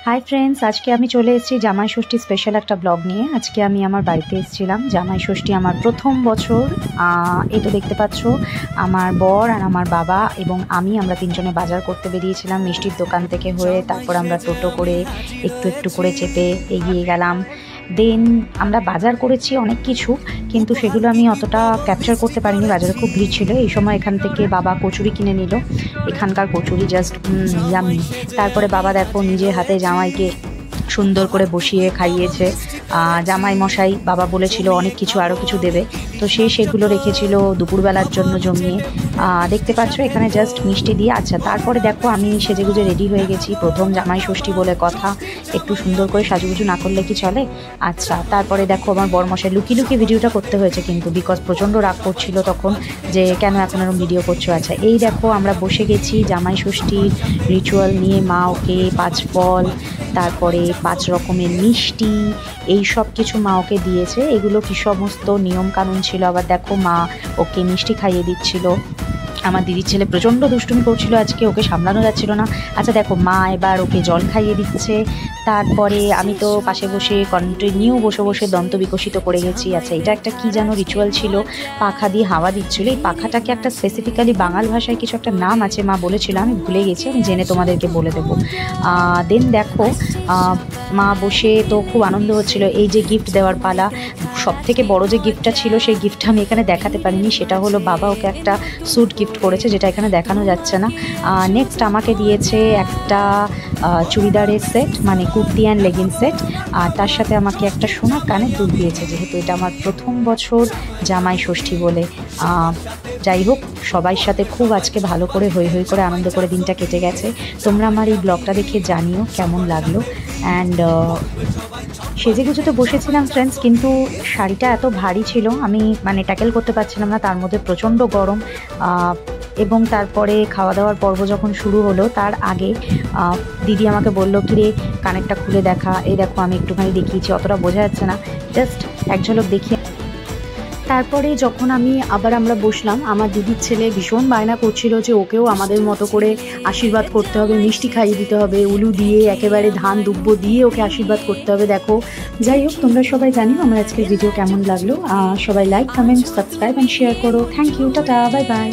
Hi friends, আজকে আমি চলে এসেছি জামাই ষষ্ঠী স্পেশাল একটা ব্লগ নিয়ে। আজকে আমি আমার বাড়িতে এসেছিলাম। জামাই ষষ্ঠী আমার প্রথম বছর। এই তো দেখতে পাচ্ছ, আমার বর আর আমার বাবা এবং আমরা তিনজনে বাজার করতে বেরিয়েছিলাম মিষ্টির দোকান থেকে হয়ে। তারপর আমরা টোটো করে একটু একটু করে চেপে এগিয়ে গেলাম। দেন আমরা বাজার করেছি অনেক কিছু, কিন্তু সেগুলো আমি অতটা ক্যাপচার করতে পারিনি, বাজারে খুব ভিড় ছিল। এই সময় এখান থেকে বাবা কচুরি কিনে নিল। এখানকার কচুরি জাস্ট ইয়ামি। তারপরে বাবা দেখো নিজের হাতে জামাইকে সুন্দর করে বসিয়ে খাইয়েছে। জামাই মশাই বাবা বলেছিল অনেক কিছু আরও কিছু দেবে, তো সেগুলো রেখেছিল দুপুরবেলার জন্য জমিয়ে। দেখতে পাচ্ছ এখানে জাস্ট মিষ্টি দিয়ে। আচ্ছা, তারপরে দেখো আমি সেজেগুজে রেডি হয়ে গেছি। প্রথম জামাই ষষ্ঠী বলে কথা, একটু সুন্দর করে সাজুগুজু না করলে কি চলে। আচ্ছা, তারপরে দেখো আমার বরমশাই লুকিয়ে লুকিয়ে ভিডিওটা করতে হয়েছে কিন্তু, বিকজ প্রচণ্ড রাগ করছিল তখন যে কেন এখন এরকম ভিডিও করছো। আচ্ছা, এই দেখো আমরা বসে গেছি জামাই ষষ্ঠীর রিচুয়াল নিয়ে। মা ওকে 5 ফল, তারপরে 5 রকমের মিষ্টি, এই সব কিছু মা ওকে দিয়েছে। এগুলো কি সমস্ত নিয়ম কানুন ছিল। আবার দেখো মা ওকে মিষ্টি খাইয়ে দিচ্ছিল। আমার দিদির ছেলে প্রচণ্ড দুষ্টুমি করছিল আজকে, ওকে সামলানো যাচ্ছিল না। আচ্ছা দেখো মা এবার ওকে জল খাইয়ে দিচ্ছে। তারপরে আমি তো পাশে বসে কন্টিনিউ বসে বসে দন্ত বিকশিত করে গেছি। আচ্ছা, এটা একটা কি যেন রিচুয়াল ছিল, পাখা দিয়ে হাওয়া দিচ্ছিল। এই পাখাটাকে একটা স্পেসিফিক্যালি বাঙাল ভাষায় কিছু একটা নাম আছে, মা বলেছিল, আমি ভুলে গেছি, আমি জেনে তোমাদেরকে বলে দেবো। দেন দেখো মা বসে তো খুব আনন্দ হচ্ছিল। এই যে গিফট দেওয়ার পালা, সব থেকে বড় যে গিফটটা ছিল সেই গিফটটা আমি এখানে দেখাতে পারিনি। সেটা হলো বাবা ওকে একটা স্যুট গিফট করেছে, যেটা এখানে দেখানো যাচ্ছে না। নেক্সট আমাকে দিয়েছে একটা চুড়িদারের সেট, মানে কুর্তি অ্যান্ড লেগিংস সেট। আর তার সাথে আমাকে একটা সোনার কানের দুল দিয়েছে, যেহেতু এটা আমার প্রথম বছর জামাই ষষ্ঠী বলে। যাই হোক, সবার সাথে খুব আজকে ভালো করে হই হই করে আনন্দ করে দিনটা কেটে গেছে। তোমরা আমার এই ব্লগটা দেখে জানিও কেমন লাগলো। অ্যান্ড সেজেগুজে তো বসেছিলাম ফ্রেন্ডস, কিন্তু শাড়িটা এত ভারী ছিল আমি ট্যাকেল করতে পারছিলাম না, তার মধ্যে প্রচণ্ড গরম। এবং তারপরে খাওয়া দাওয়ার পর্ব যখন শুরু হলো, তার আগে দিদি আমাকে বললো কি রে কানেরটা খুলে দেখা। এই দেখো আমি একটুখানি দেখিয়েছি, অতটা বোঝা যাচ্ছে না, জাস্ট এক ঝলক দেখিয়ে। তারপরে যখন আমরা বসলাম, আমার দিদির ছেলে ভীষণ বায়না করছিল যে ওকেও আমাদের মতো করে আশীর্বাদ করতে হবে, মিষ্টি খাইয়ে দিতে হবে, উলু দিয়ে একেবারে ধান দুব্ব দিয়ে ওকে আশীর্বাদ করতে হবে। দেখো, যাই হোক, তোমরা সবাই জানিও আমার আজকের ভিডিও কেমন লাগলো। সবাই like, comment, subscribe and share করো। Thank you, tata, bye by.